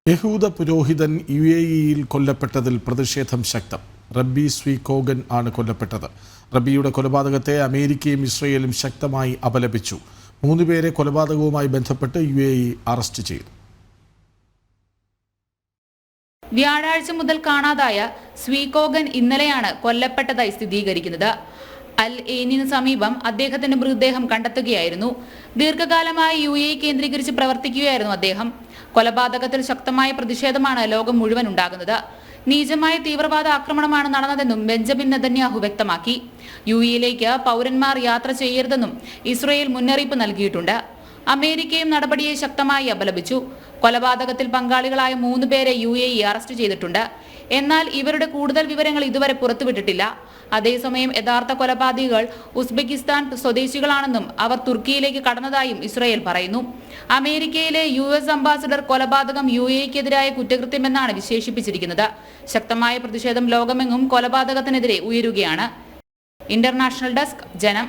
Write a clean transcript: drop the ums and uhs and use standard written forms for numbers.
യഹൂദ പുരോഹിതൻ UAE-യിൽ കൊല്ലപ്പെട്ടതിൽ പ്രതിഷേധം ശക്തം. റബ്ബി സ്വീകോഗൻ ആണ് കൊല്ലപ്പെട്ടത്. റബ്ബിയുടെ കൊലപാതകത്തെ അമേരിക്കയും ഇസ്രയേലും ശക്തമായി അപലപിച്ചു. 3 പേരെ കൊലപാതകവുമായി ബന്ധപ്പെട്ട് UAE അറസ്റ്റ് ചെയ്തു. വ്യാഴാഴ്ച മുതൽ കാണാതായ സ്വീകോഗൻ ഇന്നലെയാണ് കൊല്ലപ്പെട്ടതായി സ്ഥിരീകരിക്കുന്നത്. അൽ എയ്നിന് സമീപം അദ്ദേഹത്തിന്റെ മൃതദേഹം കണ്ടെത്തുകയായിരുന്നു. ദീർഘകാലമായി UAE കേന്ദ്രീകരിച്ച് പ്രവർത്തിക്കുകയായിരുന്നു അദ്ദേഹം. കൊലപാതകത്തിൽ ശക്തമായ പ്രതിഷേധമാണ് ലോകം മുഴുവൻ ഉണ്ടാകുന്നത്. നീചമായ തീവ്രവാദ ആക്രമണമാണ് നടന്നതെന്നും ബെഞ്ചമിൻ നെതന്യാഹു വ്യക്തമാക്കി. UAE-യിലേക്ക് പൗരന്മാർ യാത്ര ചെയ്യരുതെന്നും ഇസ്രയേൽ മുന്നറിയിപ്പ് നൽകിയിട്ടുണ്ട്. അമേരിക്കയും നടപടിയെ ശക്തമായി അപലപിച്ചു. കൊലപാതകത്തിൽ പങ്കാളികളായ 3 പേരെ UAE അറസ്റ്റ് ചെയ്തിട്ടുണ്ട്. എന്നാൽ ഇവരുടെ കൂടുതൽ വിവരങ്ങൾ ഇതുവരെ പുറത്തുവിട്ടിട്ടില്ല. അതേസമയം യഥാർത്ഥ കൊലപാതകികൾ ഉസ്ബെക്കിസ്ഥാൻ സ്വദേശികളാണെന്നും അവർ തുർക്കിയിലേക്ക് കടന്നതായും ഇസ്രയേൽ പറയുന്നു. അമേരിക്കയിലെ US അംബാസഡർ കൊലപാതകം UAE-ക്കെതിരായ കുറ്റകൃത്യമെന്നാണ് വിശേഷിപ്പിച്ചിരിക്കുന്നത്. ശക്തമായ പ്രതിഷേധം ലോകമെങ്ങും കൊലപാതകത്തിനെതിരെ ഉയരുകയാണ്. ഇന്റർനാഷണൽ ഡെസ്ക്, ജനം.